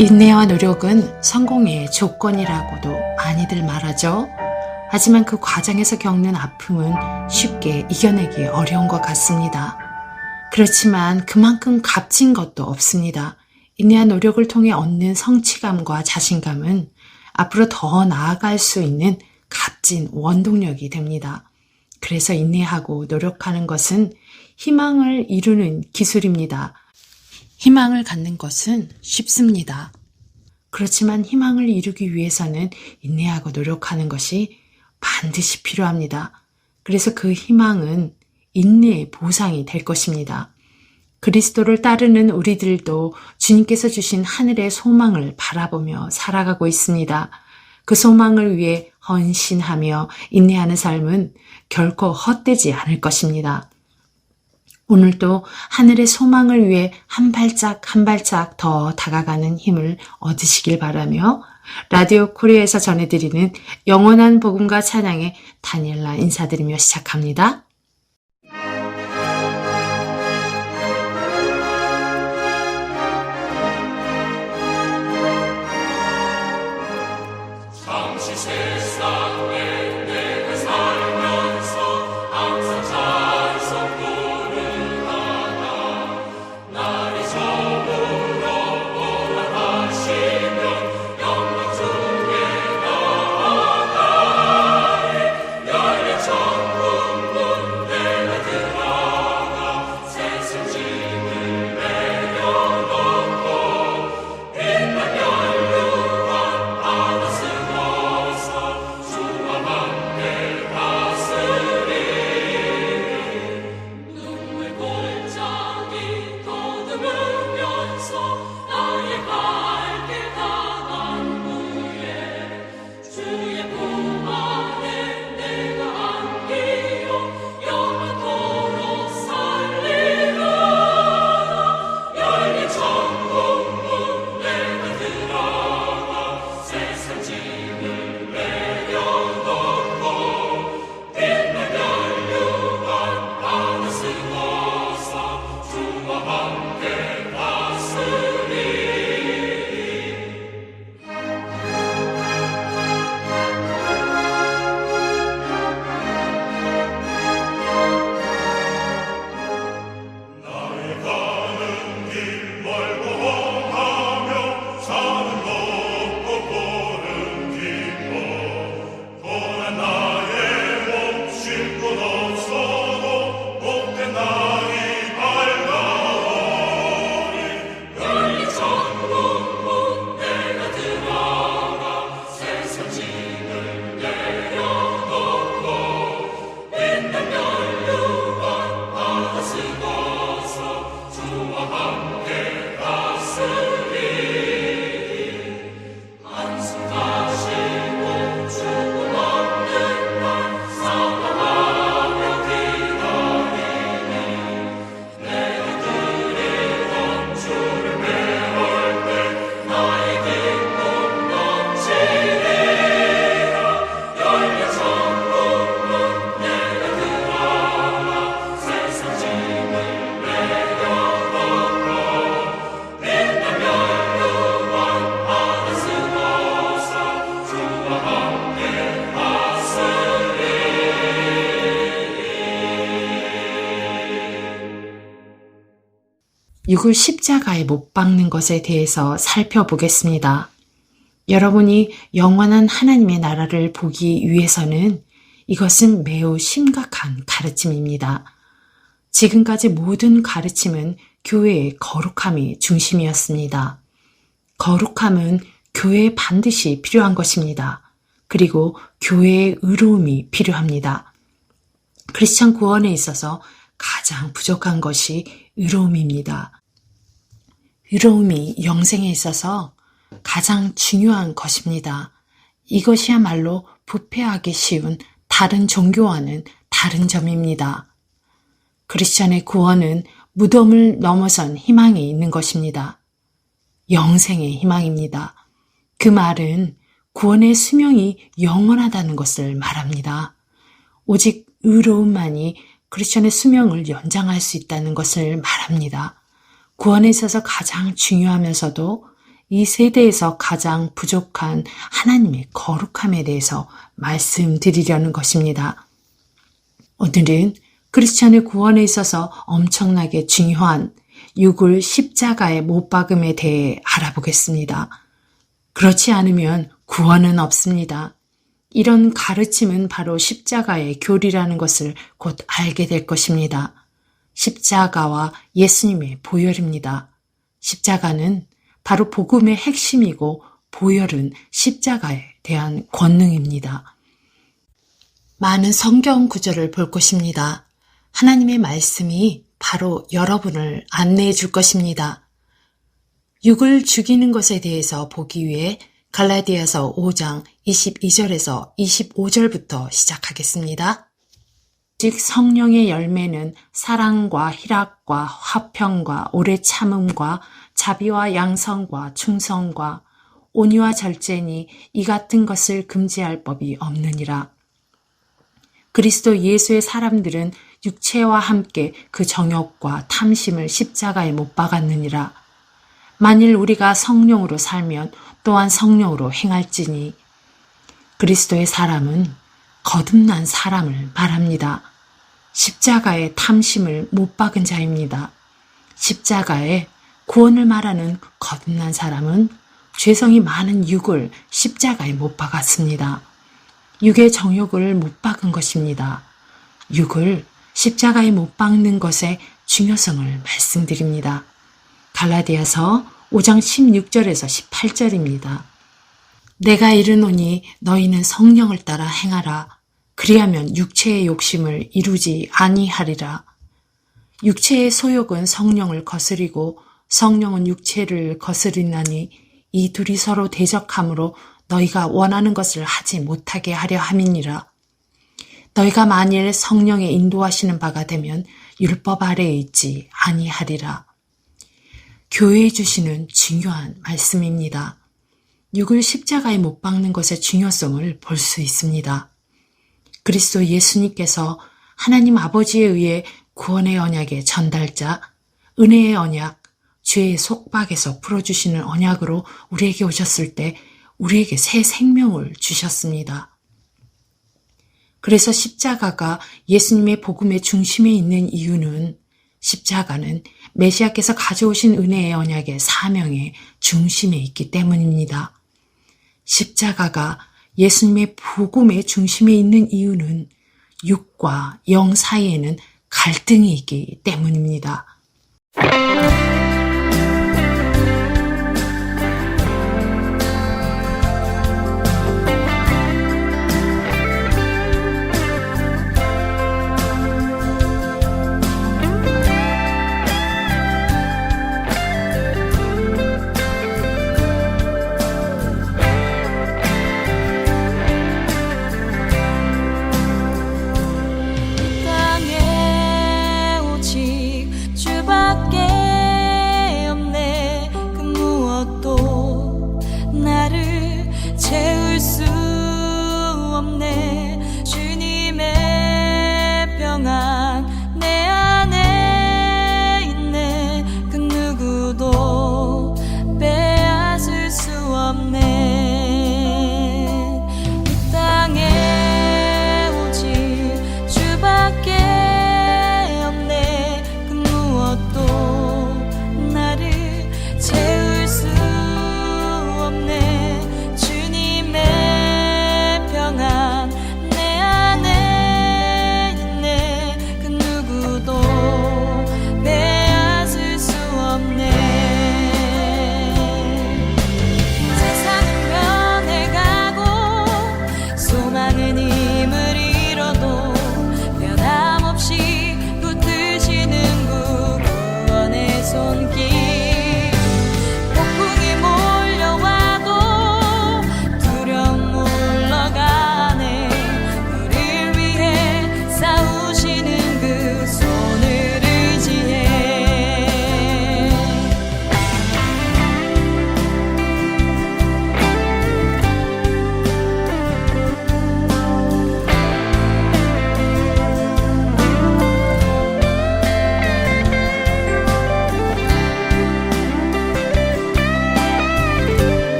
인내와 노력은 성공의 조건이라고도 많이들 말하죠. 하지만 그 과정에서 겪는 아픔은 쉽게 이겨내기 어려운 것 같습니다. 그렇지만 그만큼 값진 것도 없습니다. 인내와 노력을 통해 얻는 성취감과 자신감은 앞으로 더 나아갈 수 있는 값진 원동력이 됩니다. 그래서 인내하고 노력하는 것은 희망을 이루는 기술입니다. 희망을 갖는 것은 쉽습니다. 그렇지만 희망을 이루기 위해서는 인내하고 노력하는 것이 반드시 필요합니다. 그래서 그 희망은 인내의 보상이 될 것입니다. 그리스도를 따르는 우리들도 주님께서 주신 하늘의 소망을 바라보며 살아가고 있습니다. 그 소망을 위해 헌신하며 인내하는 삶은 결코 헛되지 않을 것입니다. 오늘도 하늘의 소망을 위해 한 발짝 한 발짝 더 다가가는 힘을 얻으시길 바라며 라디오 코리아에서 전해드리는 영원한 복음과 찬양의 다니엘라 인사드리며 시작합니다. 육을 십자가에 못 박는 것에 대해서 살펴보겠습니다. 여러분이 영원한 하나님의 나라를 보기 위해서는 이것은 매우 심각한 가르침입니다. 지금까지 모든 가르침은 교회의 거룩함이 중심이었습니다. 거룩함은 교회에 반드시 필요한 것입니다. 그리고 교회의 의로움이 필요합니다. 크리스천 구원에 있어서 가장 부족한 것이 의로움입니다. 의로움이 영생에 있어서 가장 중요한 것입니다. 이것이야말로 부패하기 쉬운 다른 종교와는 다른 점입니다. 크리스천의 구원은 무덤을 넘어선 희망이 있는 것입니다. 영생의 희망입니다. 그 말은 구원의 수명이 영원하다는 것을 말합니다. 오직 의로움만이 크리스천의 수명을 연장할 수 있다는 것을 말합니다. 구원에 있어서 가장 중요하면서도 이 세대에서 가장 부족한 하나님의 거룩함에 대해서 말씀드리려는 것입니다. 오늘은 크리스천의 구원에 있어서 엄청나게 중요한 육을 십자가에 못 박음에 대해 알아보겠습니다. 그렇지 않으면 구원은 없습니다. 이런 가르침은 바로 십자가의 교리라는 것을 곧 알게 될 것입니다. 십자가와 예수님의 보혈입니다. 십자가는 바로 복음의 핵심이고 보혈은 십자가에 대한 권능입니다. 많은 성경 구절을 볼 것입니다. 하나님의 말씀이 바로 여러분을 안내해 줄 것입니다. 육을 죽이는 것에 대해서 보기 위해 갈라디아서 5장 22절에서 25절부터 시작하겠습니다. 즉 성령의 열매는 사랑과 희락과 화평과 오래 참음과 자비와 양성과 충성과 온유와 절제니 이 같은 것을 금지할 법이 없느니라. 그리스도 예수의 사람들은 육체와 함께 그 정욕과 탐심을 십자가에 못 박았느니라. 만일 우리가 성령으로 살면 또한 성령으로 행할지니 그리스도의 사람은 거듭난 사람을 말합니다. 십자가에 탐심을 못 박은 자입니다. 십자가에 구원을 말하는 거듭난 사람은 죄성이 많은 육을 십자가에 못 박았습니다. 육의 정욕을 못 박은 것입니다. 육을 십자가에 못 박는 것의 중요성을 말씀드립니다. 갈라디아서 5장 16절에서 18절입니다. 내가 이르노니 너희는 성령을 따라 행하라. 그리하면 육체의 욕심을 이루지 아니하리라. 육체의 소욕은 성령을 거스리고 성령은 육체를 거스리나니 이 둘이 서로 대적함으로 너희가 원하는 것을 하지 못하게 하려 함이니라. 너희가 만일 성령의 인도하시는 바가 되면 율법 아래에 있지 아니하리라. 교회에 주시는 중요한 말씀입니다. 육을 십자가에 못 박는 것의 중요성을 볼 수 있습니다. 그리스도 예수님께서 하나님 아버지에 의해 구원의 언약의 전달자, 은혜의 언약, 죄의 속박에서 풀어주시는 언약으로 우리에게 오셨을 때 우리에게 새 생명을 주셨습니다. 그래서 십자가가 예수님의 복음의 중심에 있는 이유는 십자가는 메시아께서 가져오신 은혜의 언약의 사명의 중심에 있기 때문입니다. 십자가가 예수님의 복음의 중심에 있는 이유는 육과 영 사이에는 갈등이 있기 때문입니다.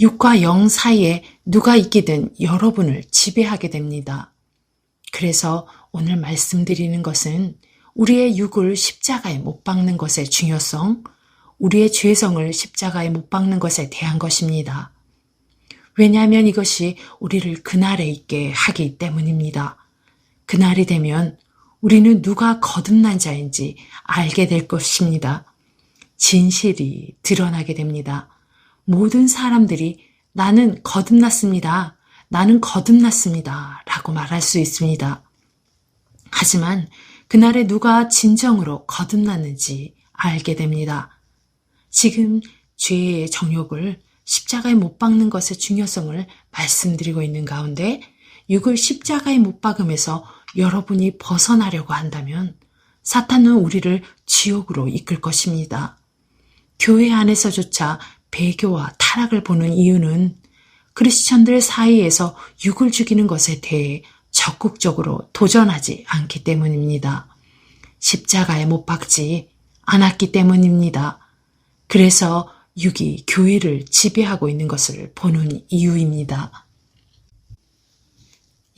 육과 영 사이에 누가 이기든 여러분을 지배하게 됩니다. 그래서 오늘 말씀드리는 것은 우리의 육을 십자가에 못 박는 것의 중요성, 우리의 죄성을 십자가에 못 박는 것에 대한 것입니다. 왜냐하면 이것이 우리를 그날에 있게 하기 때문입니다. 그날이 되면 우리는 누가 거듭난 자인지 알게 될 것입니다. 진실이 드러나게 됩니다. 모든 사람들이 나는 거듭났습니다. 나는 거듭났습니다. 라고 말할 수 있습니다. 하지만 그날에 누가 진정으로 거듭났는지 알게 됩니다. 지금 죄의 정욕을 십자가에 못 박는 것의 중요성을 말씀드리고 있는 가운데 육을 십자가에 못 박음에서 여러분이 벗어나려고 한다면 사탄은 우리를 지옥으로 이끌 것입니다. 교회 안에서조차 배교와 타락을 보는 이유는 크리스천들 사이에서 육을 죽이는 것에 대해 적극적으로 도전하지 않기 때문입니다. 십자가에 못 박지 않았기 때문입니다. 그래서 육이 교회를 지배하고 있는 것을 보는 이유입니다.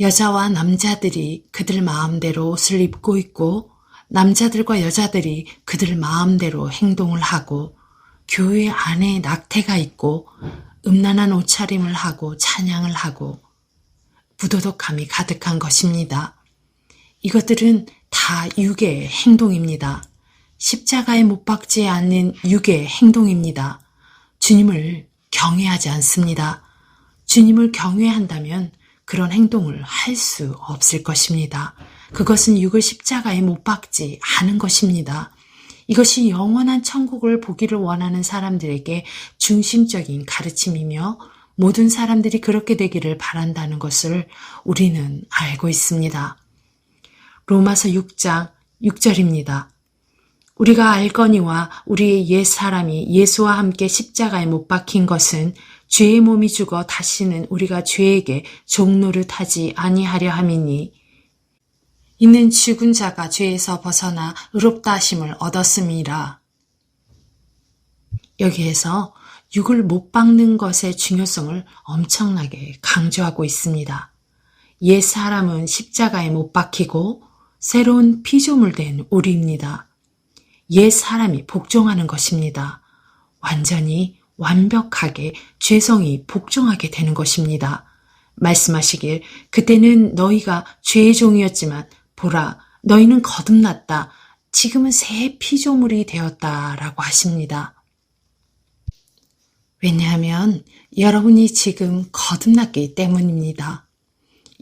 여자와 남자들이 그들 마음대로 옷을 입고 있고 남자들과 여자들이 그들 마음대로 행동을 하고 교회 안에 낙태가 있고 음란한 옷차림을 하고 찬양을 하고 부도덕함이 가득한 것입니다. 이것들은 다 육의 행동입니다. 십자가에 못 박지 않는 육의 행동입니다. 주님을 경외하지 않습니다. 주님을 경외한다면 그런 행동을 할 수 없을 것입니다. 그것은 육을 십자가에 못 박지 않은 것입니다. 이것이 영원한 천국을 보기를 원하는 사람들에게 중심적인 가르침이며 모든 사람들이 그렇게 되기를 바란다는 것을 우리는 알고 있습니다. 로마서 6장 6절입니다. 우리가 알거니와 우리의 옛 사람이 예수와 함께 십자가에 못 박힌 것은 죄의 몸이 죽어 다시는 우리가 죄에게 종노릇하지 아니하려 함이니 이는 죽은 자가 죄에서 벗어나 의롭다 하심을 얻었음이라. 여기에서 육을 못 박는 것의 중요성을 엄청나게 강조하고 있습니다. 옛 사람은 십자가에 못 박히고 새로운 피조물 된 우리입니다. 옛 사람이 복종하는 것입니다. 완전히 완벽하게 죄성이 복종하게 되는 것입니다. 말씀하시길 그때는 너희가 죄의 종이었지만 보라 너희는 거듭났다. 지금은 새 피조물이 되었다라고 하십니다. 왜냐하면 여러분이 지금 거듭났기 때문입니다.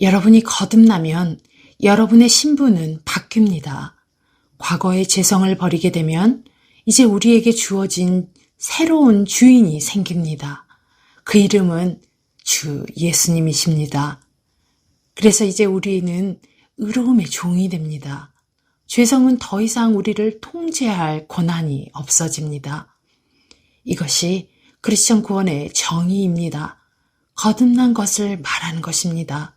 여러분이 거듭나면 여러분의 신분은 바뀝니다. 과거의 죄성을 버리게 되면 이제 우리에게 주어진 새로운 주인이 생깁니다. 그 이름은 주 예수님이십니다. 그래서 이제 우리는 의로움의 종이 됩니다. 죄성은 더 이상 우리를 통제할 권한이 없어집니다. 이것이 크리스천 구원의 정의입니다. 거듭난 것을 말하는 것입니다.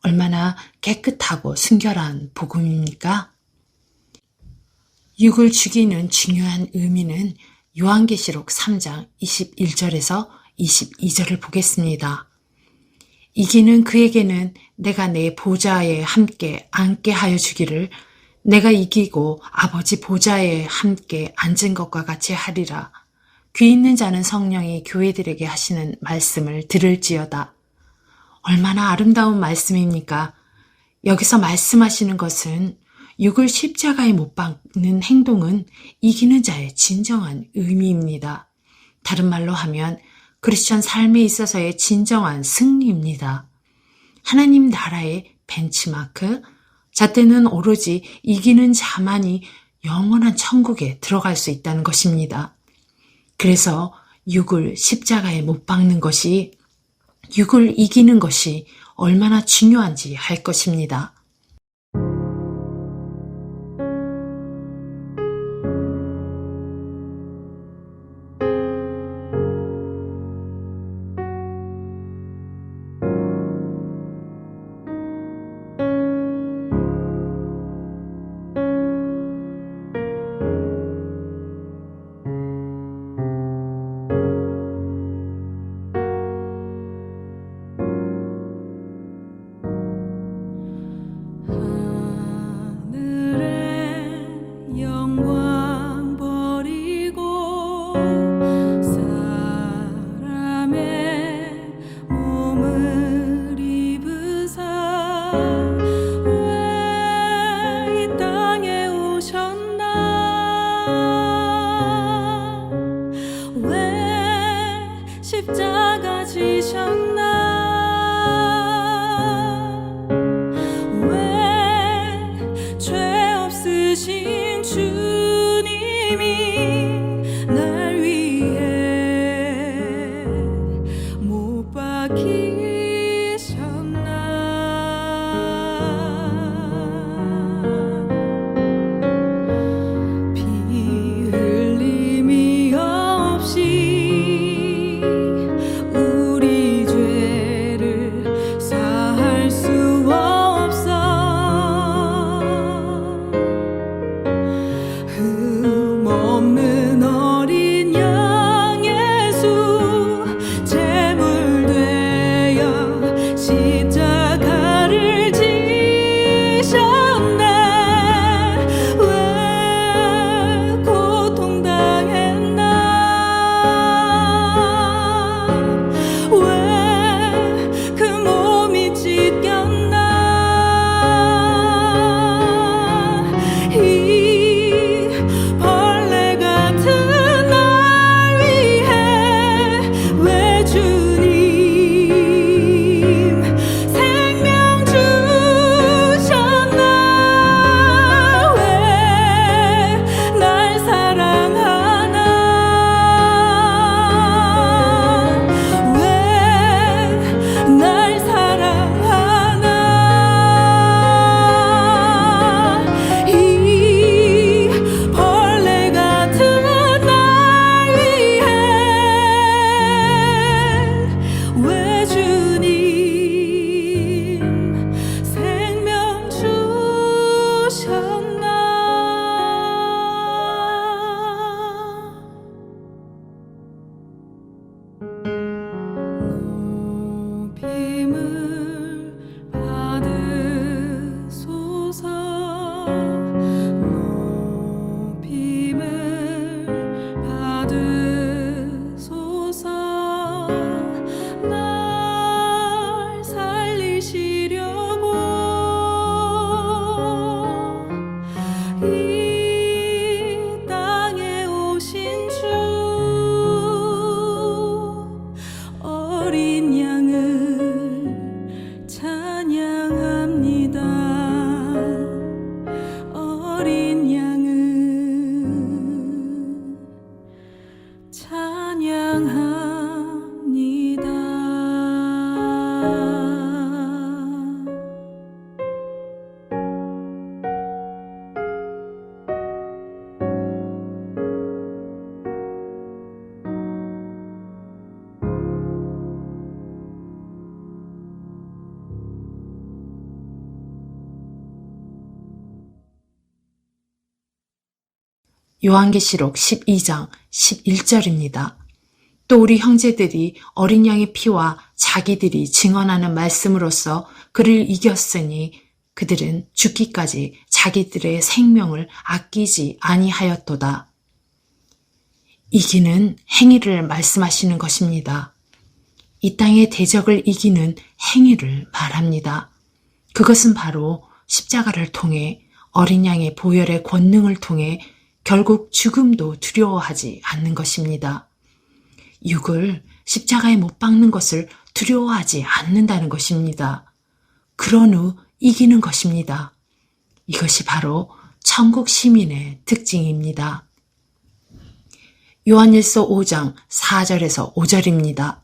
얼마나 깨끗하고 순결한 복음입니까? 육을 죽이는 중요한 의미는 요한계시록 3장 21절에서 22절을 보겠습니다. 이기는 그에게는 내가 내 보좌에 함께 앉게 하여 주기를 내가 이기고 아버지 보좌에 함께 앉은 것과 같이 하리라. 귀 있는 자는 성령이 교회들에게 하시는 말씀을 들을지어다. 얼마나 아름다운 말씀입니까? 여기서 말씀하시는 것은 육을 십자가에 못 박는 행동은 이기는 자의 진정한 의미입니다. 다른 말로 하면 크리스천 삶에 있어서의 진정한 승리입니다. 하나님 나라의 벤치마크, 잣대는 오로지 이기는 자만이 영원한 천국에 들어갈 수 있다는 것입니다. 그래서 육을 십자가에 못 박는 것이, 육을 이기는 것이 얼마나 중요한지 할 것입니다. 요한계시록 12장 11절입니다. 또 우리 형제들이 어린 양의 피와 자기들이 증언하는 말씀으로써 그를 이겼으니 그들은 죽기까지 자기들의 생명을 아끼지 아니하였도다. 이기는 행위를 말씀하시는 것입니다. 이 땅의 대적을 이기는 행위를 말합니다. 그것은 바로 십자가를 통해 어린 양의 보혈의 권능을 통해 결국 죽음도 두려워하지 않는 것입니다. 육을 십자가에 못 박는 것을 두려워하지 않는다는 것입니다. 그런 후 이기는 것입니다. 이것이 바로 천국 시민의 특징입니다. 요한일서 5장 4절에서 5절입니다.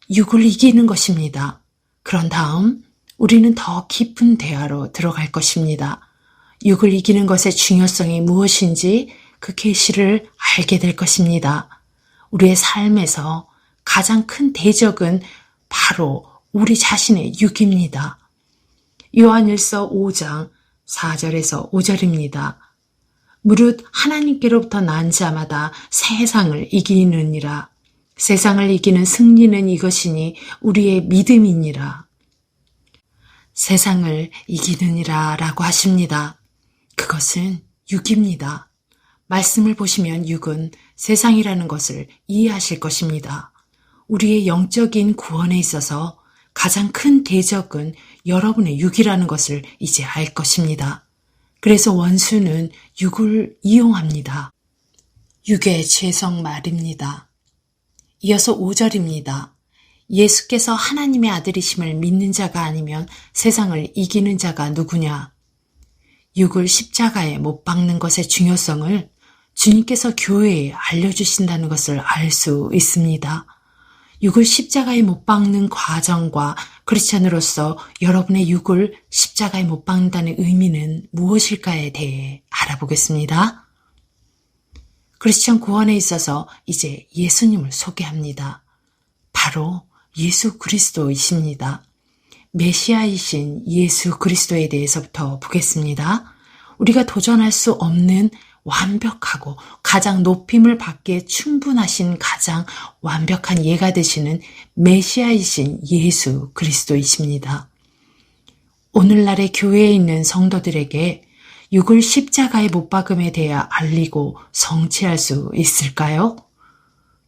육을 이기는 것입니다. 그런 다음 우리는 더 깊은 대화로 들어갈 것입니다. 육을 이기는 것의 중요성이 무엇인지 그 계시를 알게 될 것입니다. 우리의 삶에서 가장 큰 대적은 바로 우리 자신의 육입니다. 요한일서 5장 4절에서 5절입니다. 무릇 하나님께로부터 난 자마다 세상을 이기느니라. 세상을 이기는 승리는 이것이니 우리의 믿음이니라. 세상을 이기느니라 라고 하십니다. 그것은 육입니다. 말씀을 보시면 육은 세상이라는 것을 이해하실 것입니다. 우리의 영적인 구원에 있어서 가장 큰 대적은 여러분의 육이라는 것을 이제 알 것입니다. 그래서 원수는 육을 이용합니다. 육의 죄성 말입니다. 이어서 5절입니다. 예수께서 하나님의 아들이심을 믿는 자가 아니면 세상을 이기는 자가 누구냐? 육을 십자가에 못 박는 것의 중요성을 주님께서 교회에 알려주신다는 것을 알 수 있습니다. 육을 십자가에 못 박는 과정과 크리스찬으로서 여러분의 육을 십자가에 못 박는다는 의미는 무엇일까에 대해 알아보겠습니다. 크리스찬 구원에 있어서 이제 예수님을 소개합니다. 바로 예수 그리스도이십니다. 메시아이신 예수 그리스도에 대해서부터 보겠습니다. 우리가 도전할 수 없는 완벽하고 가장 높임을 받기에 충분하신 가장 완벽한 예가 되시는 메시아이신 예수 그리스도이십니다. 오늘날의 교회에 있는 성도들에게 육을 십자가에 못 박음에 대해 알리고 성취할 수 있을까요?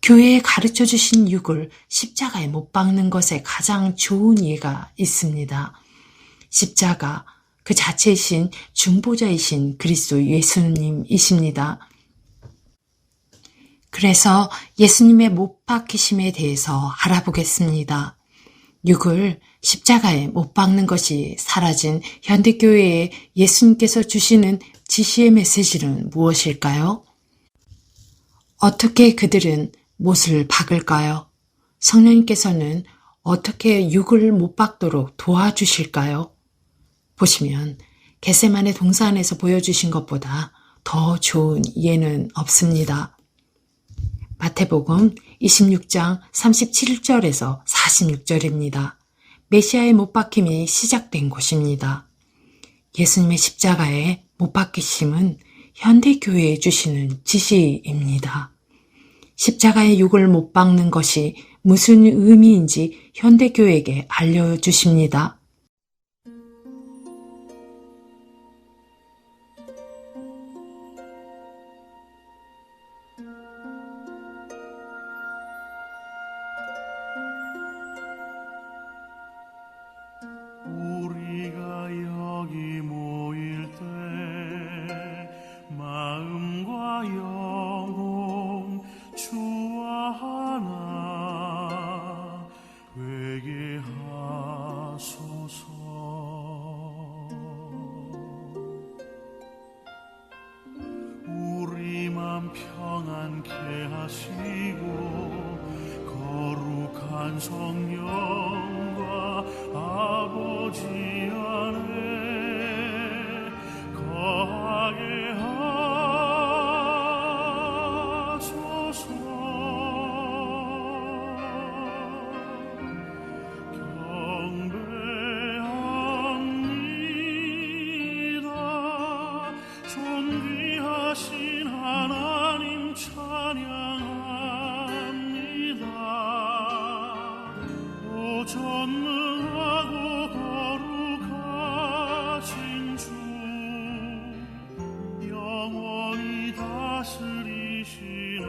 교회에 가르쳐 주신 육을 십자가에 못 박는 것에 가장 좋은 예가 있습니다. 십자가, 그 자체이신 중보자이신 그리스도 예수님이십니다. 그래서 예수님의 못 박히심에 대해서 알아보겠습니다. 육을 십자가에 못 박는 것이 사라진 현대교회에 예수님께서 주시는 지시의 메시지는 무엇일까요? 어떻게 그들은 못을 박을까요? 성령님께서는 어떻게 육을 못 박도록 도와주실까요? 보시면 겟세마네 동산에서 보여주신 것보다 더 좋은 예는 없습니다. 마태복음 26장 37절에서 46절입니다. 메시아의 못 박힘이 시작된 곳입니다. 예수님의 십자가에 못 박히심은 현대교회에 주시는 지시입니다. 십자가의 육을 못 박는 것이 무슨 의미인지 현대교회에게 알려주십니다. 않게 하시고 거룩한 성령과 아버지 안에 거하게 하소서. 경배합니다. 존귀하신 하나님 찬양합니다. 오 전능하고 거룩하신 주, 영원히 다스리시네.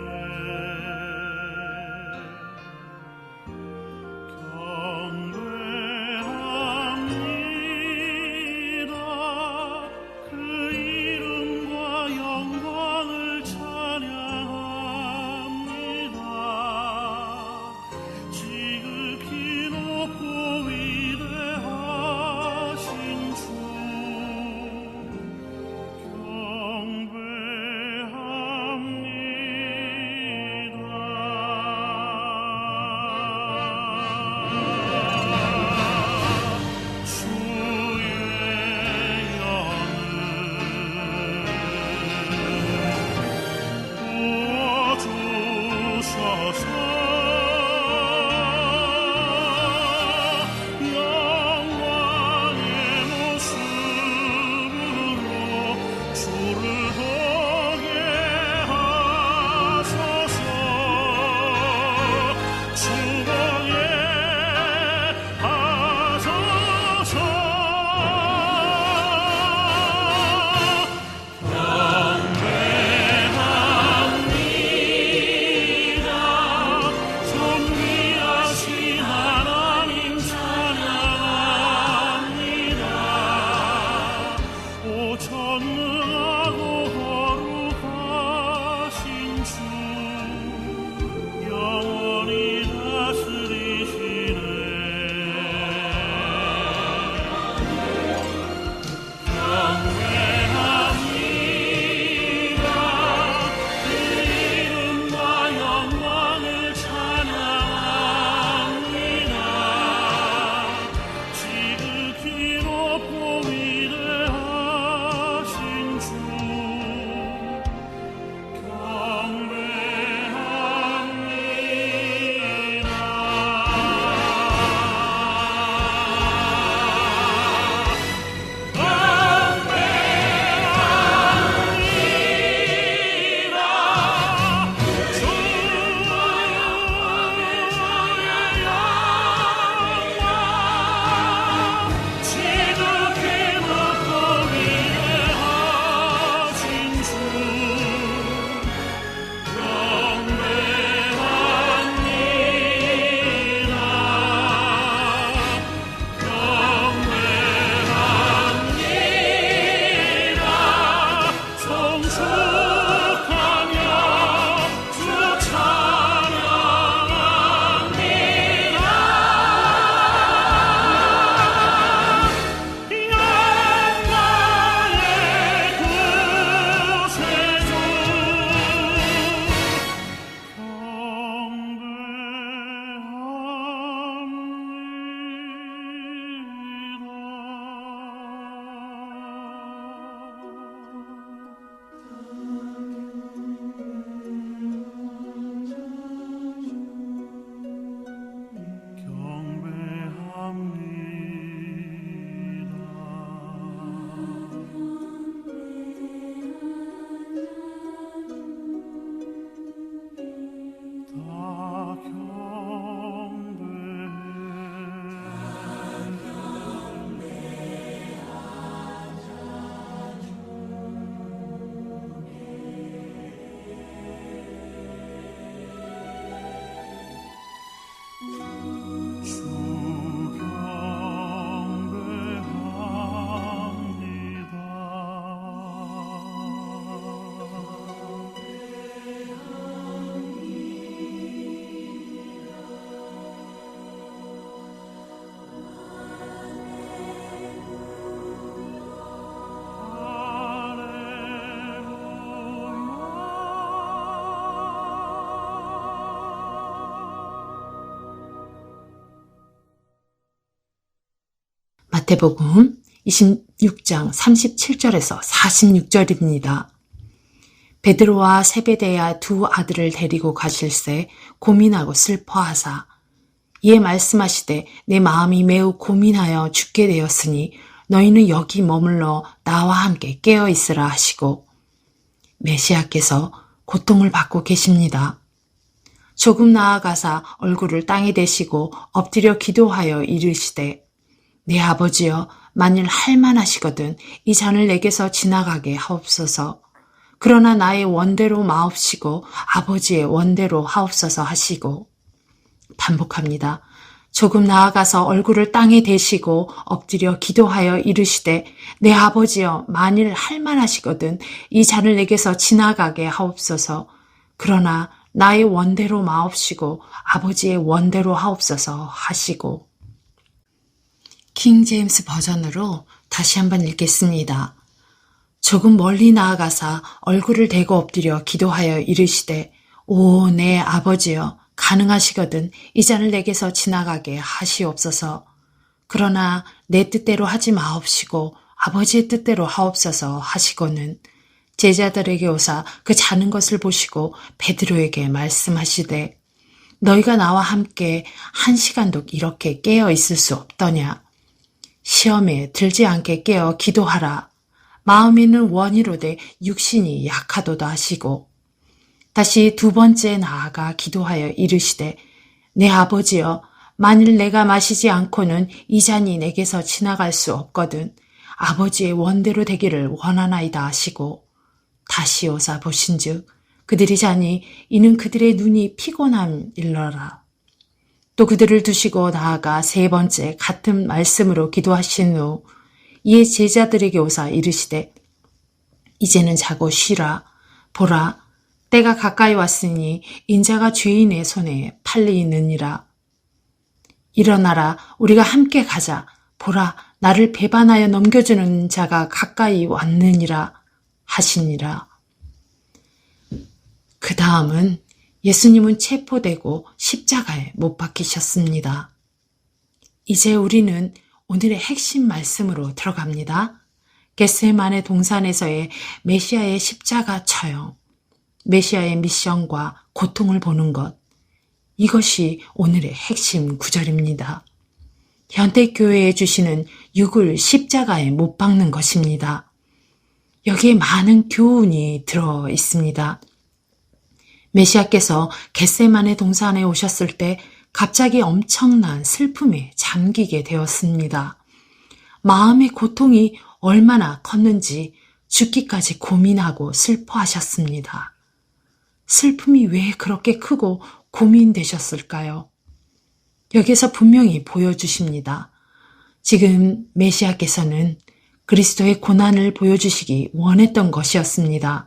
경배합니다. 그 이름과 영광을 찬양합니다. 지극히 높고 위대하신 주, 경배합니다. 주의 영을 부어주소서. 영광의 모습으로 주를 보게 하소서. 주공에 하소서. 경배합니다. 존귀하신 하나님 찬양합니다. 오 전능하고 거룩하신 주, 영원히 다스리시네. 경배합니다. 그 이름과 영광을 찬양합니다. 지극히 높고 위대하신 주, 마태복음 26장 37절에서 46절입니다. 베드로와 세베대야 두 아들을 데리고 가실새 고민하고 슬퍼하사 이에 말씀하시되 내 마음이 매우 고민하여 죽게 되었으니 너희는 여기 머물러 나와 함께 깨어 있으라 하시고 메시아께서 고통을 받고 계십니다. 조금 나아가사 얼굴을 땅에 대시고 엎드려 기도하여 이르시되 내 아버지여 만일 할만하시거든 이 잔을 내게서 지나가게 하옵소서. 그러나 나의 원대로 마옵시고 아버지의 원대로 하옵소서 하시고 반복합니다. 조금 나아가서 얼굴을 땅에 대시고 엎드려 기도하여 이르시되 내 아버지여 만일 할만하시거든 이 잔을 내게서 지나가게 하옵소서. 그러나 나의 원대로 마옵시고 아버지의 원대로 하옵소서 하시고 킹 제임스 버전으로 다시 한번 읽겠습니다. 조금 멀리 나아가사 얼굴을 대고 엎드려 기도하여 이르시되 오 내 아버지여 가능하시거든 이 잔을 내게서 지나가게 하시옵소서. 그러나 내 뜻대로 하지 마옵시고 아버지의 뜻대로 하옵소서 하시고는 제자들에게 오사 그 자는 것을 보시고 베드로에게 말씀하시되 너희가 나와 함께 1시간도 이렇게 깨어 있을 수 없더냐. 시험에 들지 않게 깨어 기도하라. 마음에는 원이로되 육신이 약하도다 하시고 다시 두 번째 나아가 기도하여 이르시되 내 아버지여 만일 내가 마시지 않고는 이 잔이 내게서 지나갈 수 없거든 아버지의 원대로 되기를 원하나이다 하시고 다시 오사 보신즉 그들이 자니 이는 그들의 눈이 피곤함일러라. 또 그들을 두시고 나아가 세 번째 같은 말씀으로 기도하신 후 이에 제자들에게 오사 이르시되 이제는 자고 쉬라. 보라 때가 가까이 왔으니 인자가 죄인의 손에 팔리느니라. 일어나라 우리가 함께 가자. 보라 나를 배반하여 넘겨주는 자가 가까이 왔느니라 하시니라. 그 다음은 예수님은 체포되고 십자가에 못 박히셨습니다. 이제 우리는 오늘의 핵심 말씀으로 들어갑니다. 겟세마네 동산에서의 메시아의 십자가 처형, 메시아의 미션과 고통을 보는 것, 이것이 오늘의 핵심 구절입니다. 현대교회에 주시는 육을 십자가에 못 박는 것입니다. 여기에 많은 교훈이 들어 있습니다. 메시아께서 겟세마네 동산에 오셨을 때 갑자기 엄청난 슬픔에 잠기게 되었습니다. 마음의 고통이 얼마나 컸는지 죽기까지 고민하고 슬퍼하셨습니다. 슬픔이 왜 그렇게 크고 고민되셨을까요? 여기서 분명히 보여주십니다. 지금 메시아께서는 그리스도의 고난을 보여주시기 원했던 것이었습니다.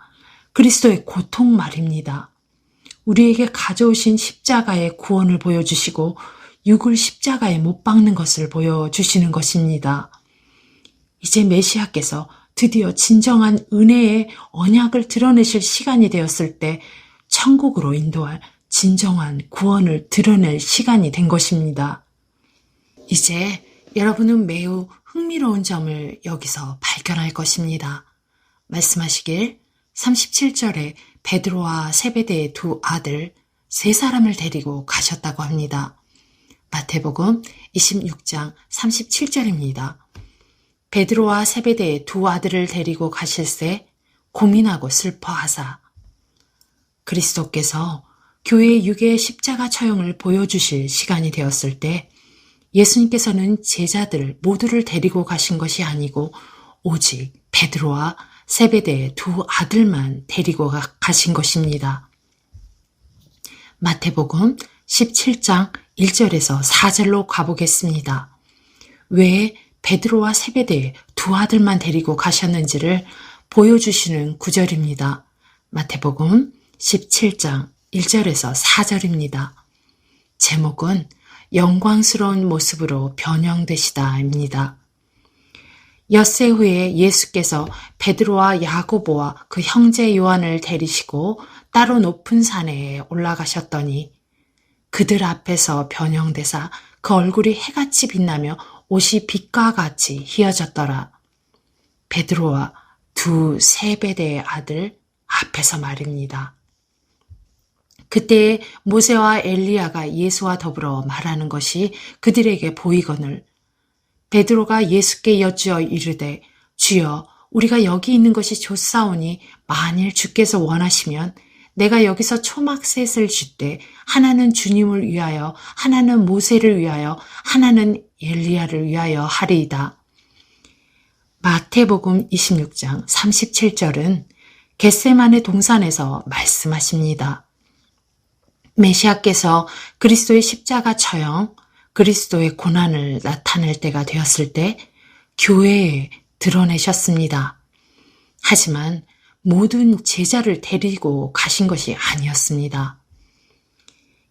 그리스도의 고통 말입니다. 우리에게 가져오신 십자가의 구원을 보여주시고 육을 십자가에 못 박는 것을 보여주시는 것입니다. 이제 메시아께서 드디어 진정한 은혜의 언약을 드러내실 시간이 되었을 때 천국으로 인도할 진정한 구원을 드러낼 시간이 된 것입니다. 이제 여러분은 매우 흥미로운 점을 여기서 발견할 것입니다. 말씀하시길 37절에 베드로와 세베대의 두 아들 세 사람을 데리고 가셨다고 합니다. 마태복음 26장 37절입니다. 베드로와 세베대의 두 아들을 데리고 가실새 고민하고 슬퍼하사 그리스도께서 교회의 육의 십자가 처형을 보여주실 시간이 되었을 때 예수님께서는 제자들 모두를 데리고 가신 것이 아니고 오직 베드로와 세베대의 두 아들만 데리고 가신 것입니다. 마태복음 17장 1절에서 4절로 가보겠습니다. 왜 베드로와 세베대의 두 아들만 데리고 가셨는지를 보여주시는 구절입니다. 마태복음 17장 1절에서 4절입니다. 제목은 영광스러운 모습으로 변형되시다입니다. 엿새 후에 예수께서 베드로와 야고보와 그 형제 요한을 데리시고 따로 높은 산에 올라가셨더니 그들 앞에서 변형되사 그 얼굴이 해같이 빛나며 옷이 빛과 같이 희어졌더라. 베드로와 두 세베대의 아들 앞에서 말입니다. 그때 모세와 엘리야가 예수와 더불어 말하는 것이 그들에게 보이거늘 베드로가 예수께 여쭈어 이르되 주여 우리가 여기 있는 것이 좋사오니 만일 주께서 원하시면 내가 여기서 초막셋을 쥐되 하나는 주님을 위하여 하나는 모세를 위하여 하나는 엘리야를 위하여 하리이다. 마태복음 26장 37절은 겟세마네 동산에서 말씀하십니다. 메시아께서 그리스도의 십자가 처형, 그리스도의 고난을 나타낼 때가 되었을 때 교회에 드러내셨습니다. 하지만 모든 제자를 데리고 가신 것이 아니었습니다.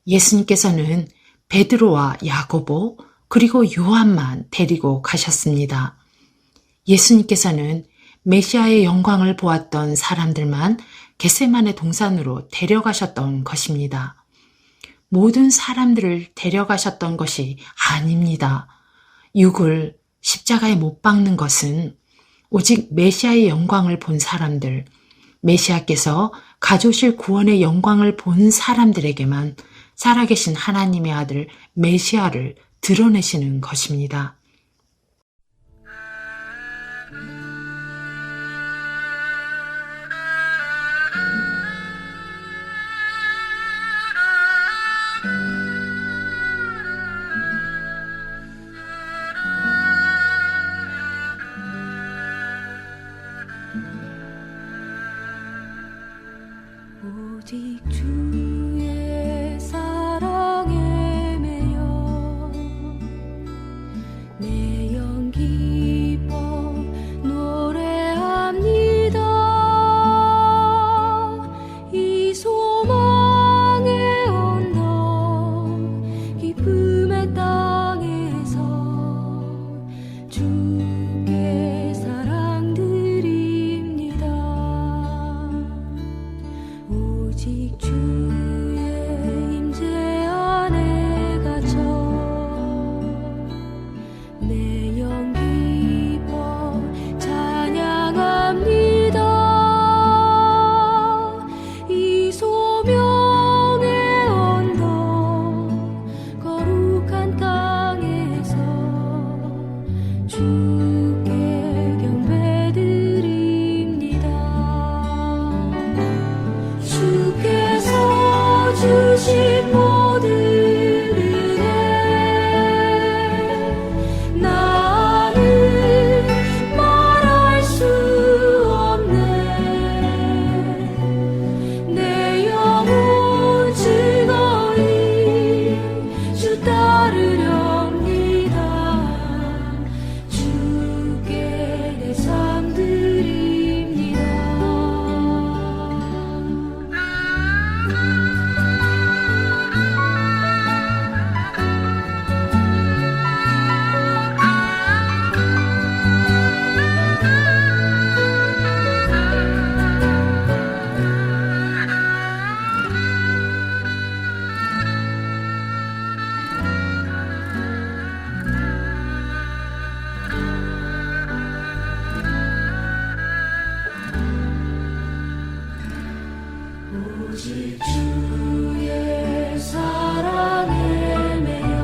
예수님께서는 베드로와 야고보 그리고 요한만 데리고 가셨습니다. 예수님께서는 메시아의 영광을 보았던 사람들만 겟세마네 동산으로 데려가셨던 것입니다. 모든 사람들을 데려가셨던 것이 아닙니다. 육을 십자가에 못 박는 것은 오직 메시아의 영광을 본 사람들, 메시아께서 가져오실 구원의 영광을 본 사람들에게만 살아계신 하나님의 아들 메시아를 드러내시는 것입니다. 오직 주의 사랑에 매여 내 영 기뻐 노래합니다. 이 소망의 언덕 기쁨의 땅에서 주께 사랑드립니다. 오직 주의 임재 안에 갇혀 내 영 기뻐 찬양합니다. 이 소명의 언덕 거룩한 땅에서 주께 경배드립니다. 주께서 주신 모든 은혜 나는 말할 수 없네. 내 영혼 즐거이 주 따르렵니다. 주께 내 삶 드립니다. 오직 주의 사랑에 매여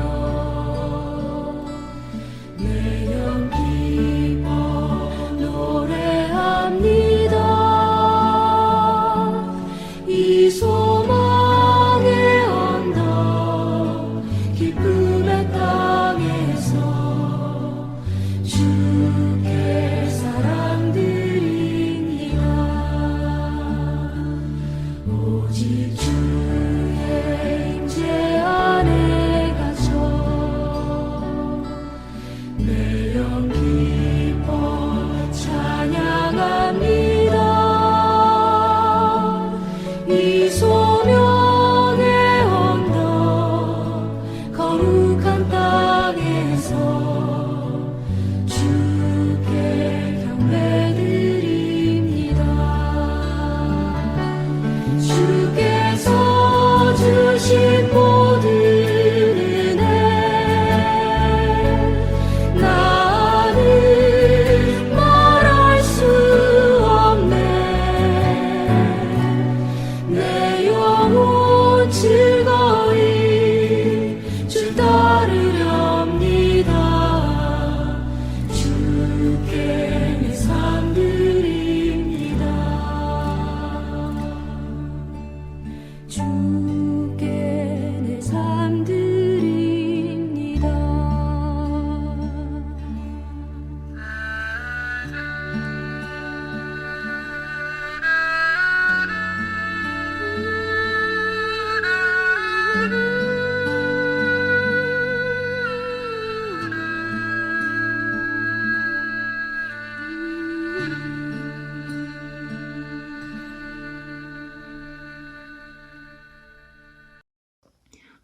내 영 기뻐 노래합니다. 이 소망의 언덕 기쁨의 땅에서 주께 사랑드립니다. 오직 주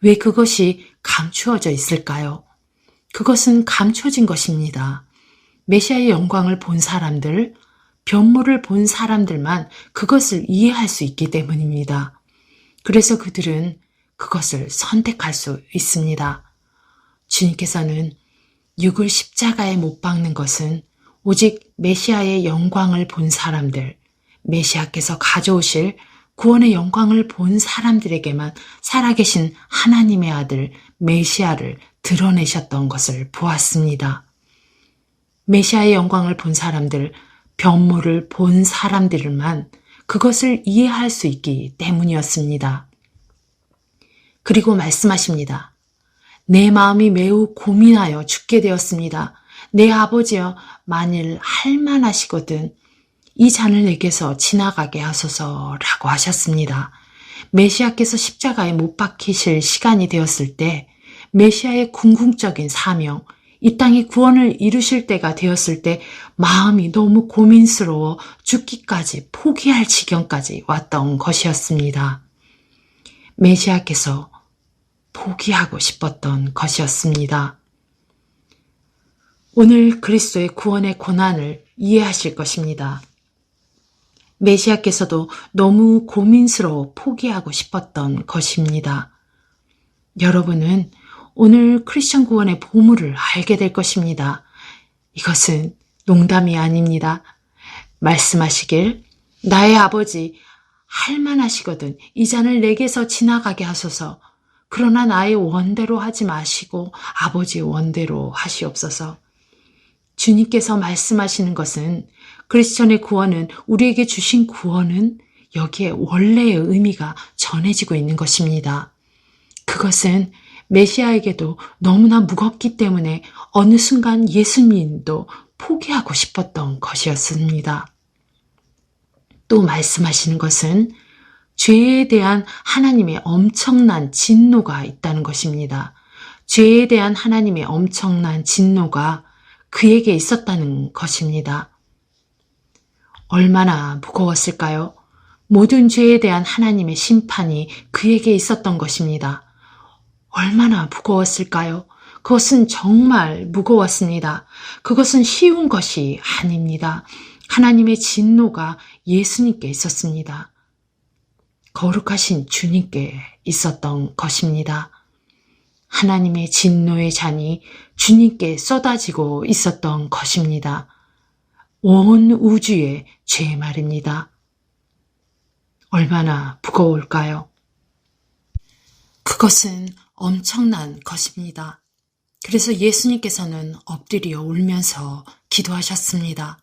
왜 그것이 감추어져 있을까요? 그것은 감춰진 것입니다. 메시아의 영광을 본 사람들, 변모를 본 사람들만 그것을 이해할 수 있기 때문입니다. 그래서 그들은 그것을 선택할 수 있습니다. 주님께서는 육을 십자가에 못 박는 것은 오직 메시아의 영광을 본 사람들, 메시아께서 가져오실 구원의 영광을 본 사람들에게만 살아계신 하나님의 아들 메시아를 드러내셨던 것을 보았습니다. 메시아의 영광을 본 사람들, 변모를 본 사람들만 그것을 이해할 수 있기 때문이었습니다. 그리고 말씀하십니다. 내 마음이 매우 고민하여 죽게 되었습니다. 내 아버지여, 만일 할만하시거든 이 잔을 내게서 지나가게 하소서라고 하셨습니다. 메시아께서 십자가에 못 박히실 시간이 되었을 때 메시아의 궁극적인 사명, 이 땅의 구원을 이루실 때가 되었을 때 마음이 너무 고민스러워 죽기까지 포기할 지경까지 왔던 것이었습니다. 메시아께서 포기하고 싶었던 것이었습니다. 오늘 그리스도의 구원의 고난을 이해하실 것입니다. 메시아께서도 너무 고민스러워 포기하고 싶었던 것입니다. 여러분은 오늘 크리스천 구원의 보물을 알게 될 것입니다. 이것은 농담이 아닙니다. 말씀하시길 나의 아버지 할만하시거든 이 잔을 내게서 지나가게 하소서. 그러나 나의 원대로 하지 마시고 아버지의 원대로 하시옵소서. 주님께서 말씀하시는 것은 크리스천의 구원은 우리에게 주신 구원은 여기에 원래의 의미가 전해지고 있는 것입니다. 그것은 메시아에게도 너무나 무겁기 때문에 어느 순간 예수님도 포기하고 싶었던 것이었습니다. 또 말씀하시는 것은 죄에 대한 하나님의 엄청난 진노가 있다는 것입니다. 죄에 대한 하나님의 엄청난 진노가 그에게 있었다는 것입니다. 얼마나 무거웠을까요? 모든 죄에 대한 하나님의 심판이 그에게 있었던 것입니다. 얼마나 무거웠을까요? 그것은 정말 무거웠습니다. 그것은 쉬운 것이 아닙니다. 하나님의 진노가 예수님께 있었습니다. 거룩하신 주님께 있었던 것입니다. 하나님의 진노의 잔이 주님께 쏟아지고 있었던 것입니다. 온 우주의 죄 말입니다. 얼마나 무거울까요? 그것은 엄청난 것입니다. 그래서 예수님께서는 엎드려 울면서 기도하셨습니다.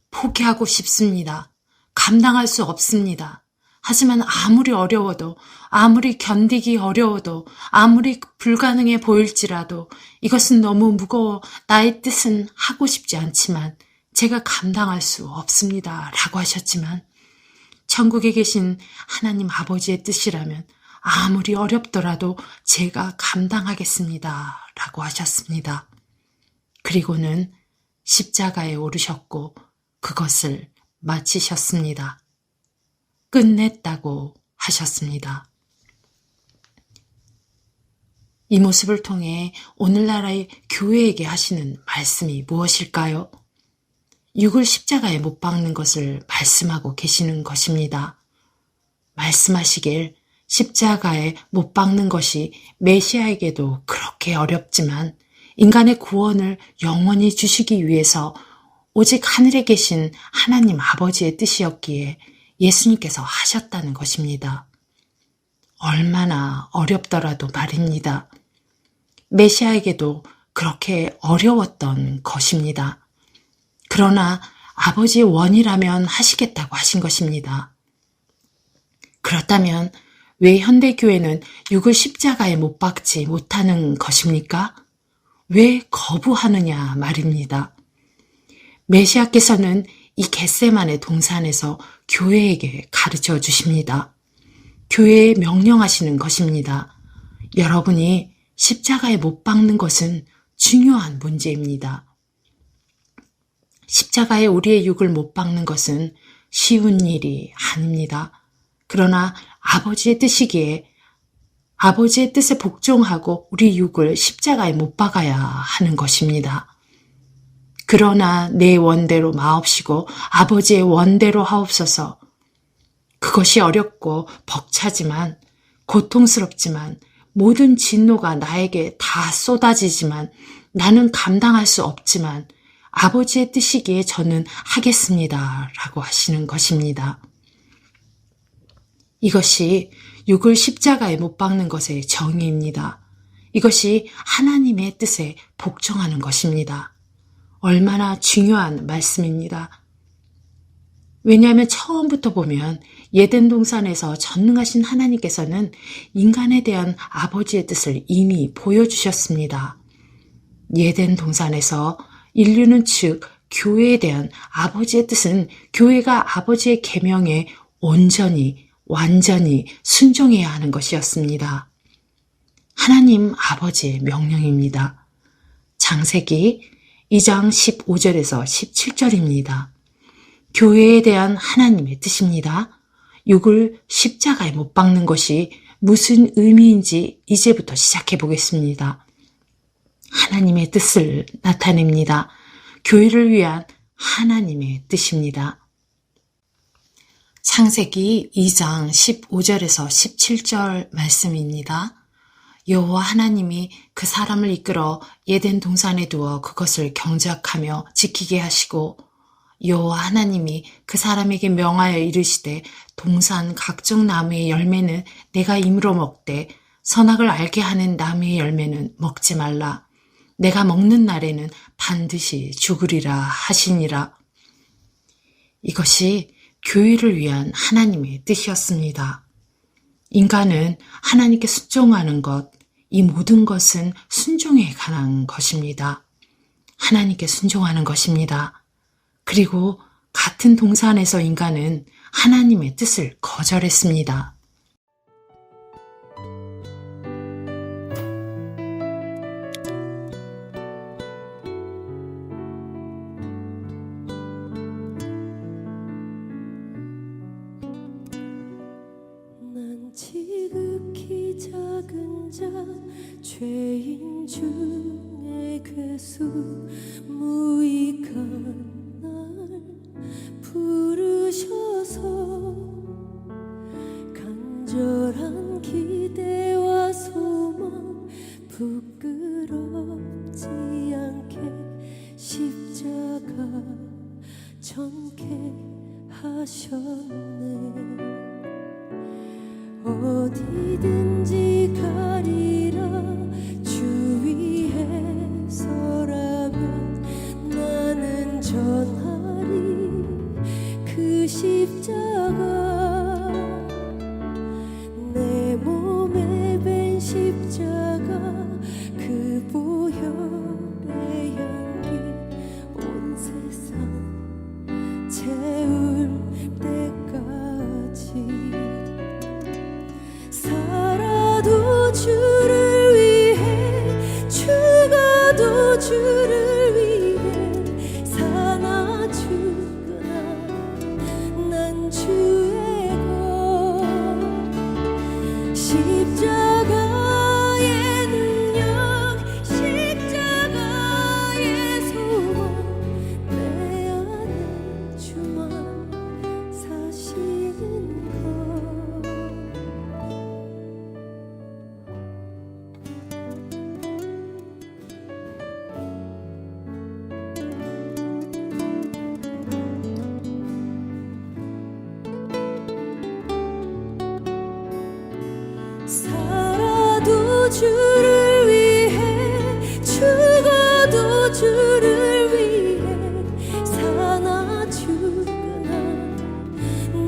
포기하고 싶습니다. 감당할 수 없습니다. 하지만 아무리 어려워도, 아무리 견디기 어려워도, 아무리 불가능해 보일지라도 이것은 너무 무거워 나의 뜻은 하고 싶지 않지만 제가 감당할 수 없습니다. 라고 하셨지만 천국에 계신 하나님 아버지의 뜻이라면 아무리 어렵더라도 제가 감당하겠습니다. 라고 하셨습니다. 그리고는 십자가에 오르셨고 그것을 마치셨습니다. 끝냈다고 하셨습니다. 이 모습을 통해 오늘날의 교회에게 하시는 말씀이 무엇일까요? 육을 십자가에 못 박는 것을 말씀하고 계시는 것입니다. 말씀하시길 십자가에 못 박는 것이 메시아에게도 그렇게 어렵지만 인간의 구원을 영원히 주시기 위해서 오직 하늘에 계신 하나님 아버지의 뜻이었기에 예수님께서 하셨다는 것입니다. 얼마나 어렵더라도 말입니다. 메시아에게도 그렇게 어려웠던 것입니다. 그러나 아버지의 원이라면 하시겠다고 하신 것입니다. 그렇다면 왜 현대교회는 육을 십자가에 못 박지 못하는 것입니까? 왜 거부하느냐 말입니다. 메시아께서는 이 겟세마네 동산에서 교회에게 가르쳐 주십니다. 교회에 명령하시는 것입니다. 여러분이 십자가에 못 박는 것은 중요한 문제입니다. 십자가에 우리의 육을 못 박는 것은 쉬운 일이 아닙니다. 그러나 아버지의 뜻이기에 아버지의 뜻에 복종하고 우리 육을 십자가에 못 박아야 하는 것입니다. 그러나 내 원대로 마옵시고 아버지의 원대로 하옵소서. 그것이 어렵고 벅차지만 고통스럽지만 모든 진노가 나에게 다 쏟아지지만 나는 감당할 수 없지만 아버지의 뜻이기에 저는 하겠습니다. 라고 하시는 것입니다. 이것이 육을 십자가에 못 박는 것의 정의입니다. 이것이 하나님의 뜻에 복종하는 것입니다. 얼마나 중요한 말씀입니다. 왜냐하면 처음부터 보면 예덴 동산에서 전능하신 하나님께서는 인간에 대한 아버지의 뜻을 이미 보여주셨습니다. 예덴 동산에서 인류는 즉 교회에 대한 아버지의 뜻은 교회가 아버지의 계명에 온전히 완전히 순종해야 하는 것이었습니다. 하나님 아버지의 명령입니다. 창세기 2장 15절에서 17절입니다. 교회에 대한 하나님의 뜻입니다. 육을 십자가에 못 박는 것이 무슨 의미인지 이제부터 시작해 보겠습니다. 하나님의 뜻을 나타냅니다. 교회를 위한 하나님의 뜻입니다. 창세기 2장 15절에서 17절 말씀입니다. 여호와 하나님이 그 사람을 이끌어 예덴 동산에 두어 그것을 경작하며 지키게 하시고 여호와 하나님이 그 사람에게 명하여 이르시되 동산 각종 나무의 열매는 내가 임으로 먹되 선악을 알게 하는 나무의 열매는 먹지 말라. 내가 먹는 날에는 반드시 죽으리라 하시니라. 이것이 교회를 위한 하나님의 뜻이었습니다. 인간은 하나님께 순종하는 것, 이 모든 것은 순종에 관한 것입니다. 하나님께 순종하는 것입니다. 그리고 같은 동산에서 인간은 하나님의 뜻을 거절했습니다. 난 지극히 작은 자 죄인 중에 괴수 무익한 날 부르셔서 간절한 기대와 소망 부끄럽지 않게 십자가 전케 하셨네. 어디든지 가리라 주 위에 서라면 나는 전하리 그 십자가 내 몸에 밴 십자가 그 보혈의 향기 온 세상 채울 때까지 살아도 주를 위해 죽어도 주를 위해 사나 죽으나 난 주의 것 십자가의 능력 십자가의 소망 내 안에 주만 사시는 것. 살아도 주를 위해 죽어도 주를 위해 사나 죽으나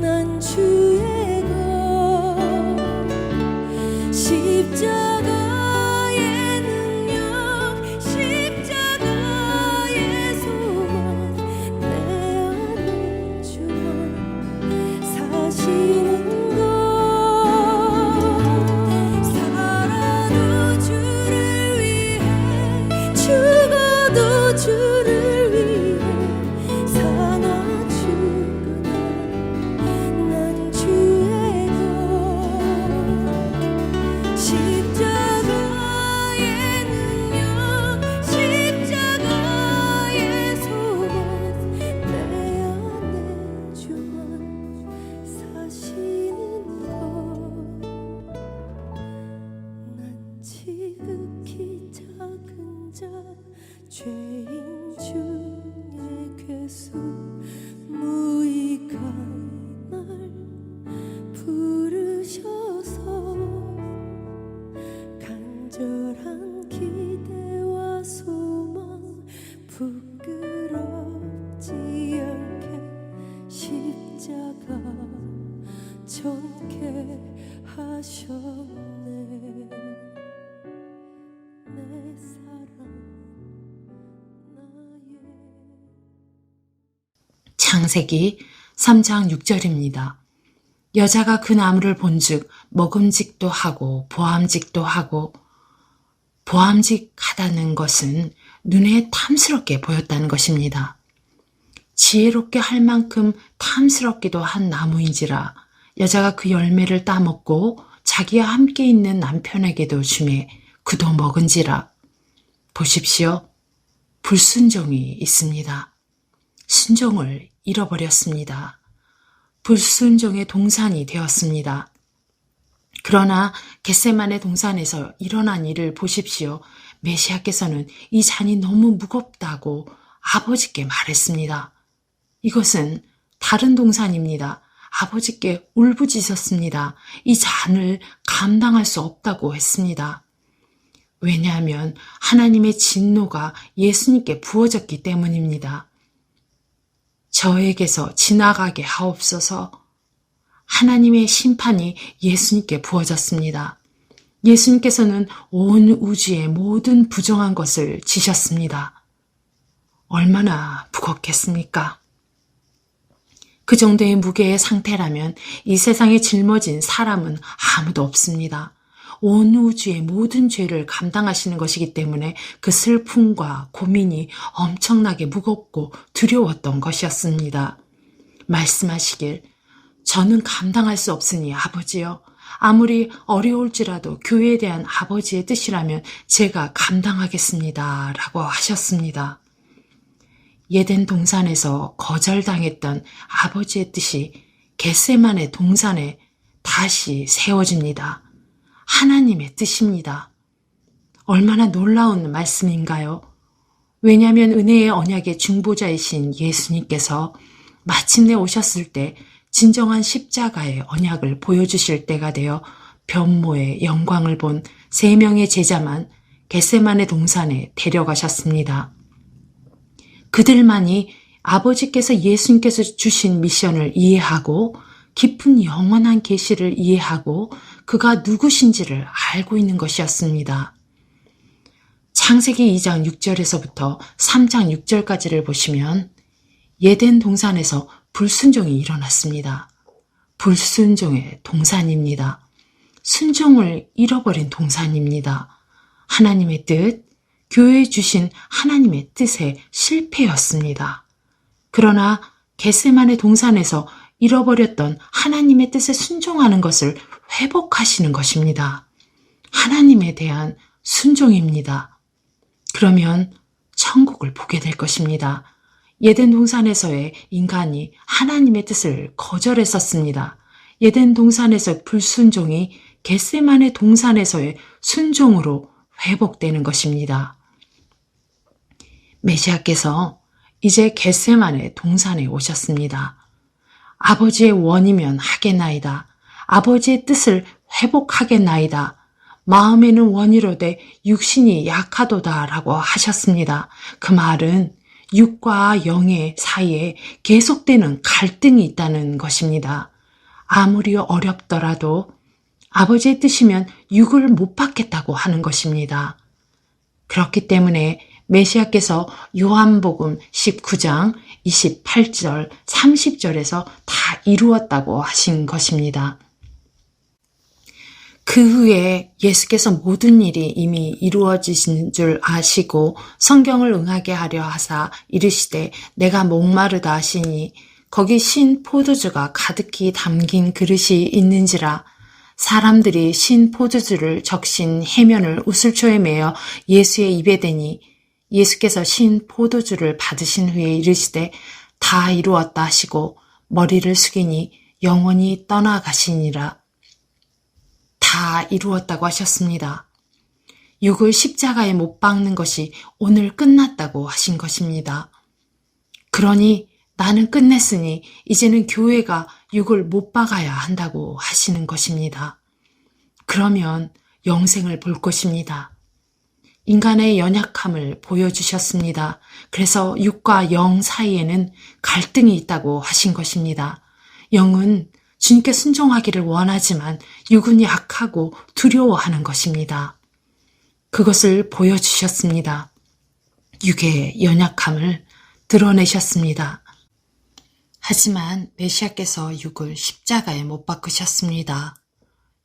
난 주의 것 십자가의 능력 십자가의 소망 내 안에 주만 사시는 죽어도 주를 위해 사나 죽으나 난 주의 것 정케 하셨네. 내 사랑 나의 창세기 3장 6절입니다. 여자가 그 나무를 본즉 먹음직도 하고 보암직도 하고, 보암직하다는 것은 눈에 탐스럽게 보였다는 것입니다. 지혜롭게 할 만큼 탐스럽기도 한 나무인지라 여자가 그 열매를 따먹고 자기와 함께 있는 남편에게도 주매 그도 먹은지라. 보십시오. 불순종이 있습니다. 순종을 잃어버렸습니다. 불순종의 동산이 되었습니다. 그러나 겟세마네 동산에서 일어난 일을 보십시오. 메시아께서는 이 잔이 너무 무겁다고 아버지께 말했습니다. 이것은 다른 동산입니다. 아버지께 울부짖었습니다. 이 잔을 감당할 수 없다고 했습니다. 왜냐하면 하나님의 진노가 예수님께 부어졌기 때문입니다. 저에게서 지나가게 하옵소서. 하나님의 심판이 예수님께 부어졌습니다. 예수님께서는 온 우주의 모든 부정한 것을 지셨습니다. 얼마나 무겁겠습니까? 그 정도의 무게의 상태라면 이 세상에 짊어진 사람은 아무도 없습니다. 온 우주의 모든 죄를 감당하시는 것이기 때문에 그 슬픔과 고민이 엄청나게 무겁고 두려웠던 것이었습니다. 말씀하시길, 저는 감당할 수 없으니 아버지여, 아무리 어려울지라도 교회에 대한 아버지의 뜻이라면 제가 감당하겠습니다 라고 하셨습니다. 예덴 동산에서 거절당했던 아버지의 뜻이 겟세마네 동산에 다시 세워집니다. 하나님의 뜻입니다. 얼마나 놀라운 말씀인가요? 왜냐하면 은혜의 언약의 중보자이신 예수님께서 마침내 오셨을 때 진정한 십자가의 언약을 보여주실 때가 되어 변모의 영광을 본 3명의 제자만 겟세마네 동산에 데려가셨습니다. 그들만이 아버지께서 예수님께서 주신 미션을 이해하고 깊은 영원한 계시를 이해하고 그가 누구신지를 알고 있는 것이었습니다. 창세기 2장 6절에서부터 3장 6절까지를 보시면 예덴 동산에서 불순종이 일어났습니다. 불순종의 동산입니다. 순종을 잃어버린 동산입니다. 하나님의 뜻, 교회에 주신 하나님의 뜻에 실패였습니다. 그러나 겟세마네 동산에서 잃어버렸던 하나님의 뜻에 순종하는 것을 회복하시는 것입니다. 하나님에 대한 순종입니다. 그러면 천국을 보게 될 것입니다. 예덴 동산에서의 인간이 하나님의 뜻을 거절했었습니다. 예덴 동산에서 불순종이 겟세마네 동산에서의 순종으로 회복되는 것입니다. 메시아께서 이제 겟세마네 동산에 오셨습니다. 아버지의 원이면 하겠나이다. 아버지의 뜻을 회복하겠나이다. 마음에는 원이로되 육신이 약하도다 라고 하셨습니다. 그 말은 육과 영의 사이에 계속되는 갈등이 있다는 것입니다. 아무리 어렵더라도 아버지의 뜻이면 육을 못 받겠다고 하는 것입니다. 그렇기 때문에 메시아께서 요한복음 19장 28절 30절에서 다 이루었다고 하신 것입니다. 그 후에 예수께서 모든 일이 이미 이루어지신 줄 아시고 성경을 응하게 하려 하사 이르시되 내가 목마르다 하시니 거기 신 포도주가 가득히 담긴 그릇이 있는지라. 사람들이 신 포도주를 적신 해면을 우슬초에 매어 예수의 입에 대니 예수께서 신 포도주를 받으신 후에 이르시되 다 이루었다 하시고 머리를 숙이니 영원히 떠나가시니라. 다 이루었다고 하셨습니다. 육을 십자가에 못 박는 것이 오늘 끝났다고 하신 것입니다. 그러니 나는 끝냈으니 이제는 교회가 육을 못 박아야 한다고 하시는 것입니다. 그러면 영생을 볼 것입니다. 인간의 연약함을 보여주셨습니다. 그래서 육과 영 사이에는 갈등이 있다고 하신 것입니다. 영은 주님께 순종하기를 원하지만 육은 약하고 두려워하는 것입니다. 그것을 보여주셨습니다. 육의 연약함을 드러내셨습니다. 하지만 메시아께서 육을 십자가에 못 박으셨습니다.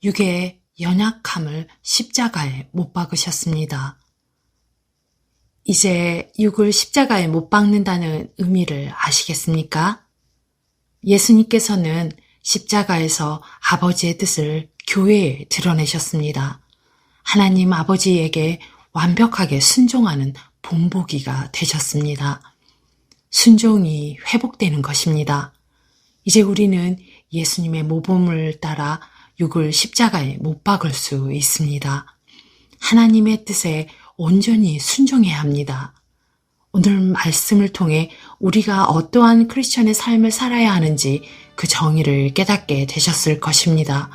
육의 연약함을 십자가에 못 박으셨습니다. 이제 육을 십자가에 못 박는다는 의미를 아시겠습니까? 예수님께서는 십자가에서 아버지의 뜻을 교회에 드러내셨습니다. 하나님 아버지에게 완벽하게 순종하는 본보기가 되셨습니다. 순종이 회복되는 것입니다. 이제 우리는 예수님의 모범을 따라 육을 십자가에 못 박을 수 있습니다. 하나님의 뜻에 온전히 순종해야 합니다. 오늘 말씀을 통해 우리가 어떠한 크리스천의 삶을 살아야 하는지 그 정의를 깨닫게 되셨을 것입니다.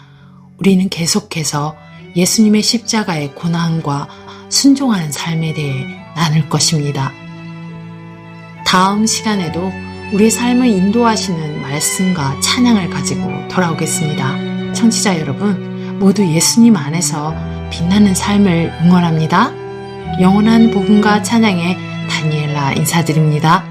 우리는 계속해서 예수님의 십자가의 고난과 순종하는 삶에 대해 나눌 것입니다. 다음 시간에도 우리의 삶을 인도하시는 말씀과 찬양을 가지고 돌아오겠습니다. 청취자 여러분, 모두 예수님 안에서 빛나는 삶을 응원합니다. 영원한 복음과 찬양의 다니엘라 인사드립니다.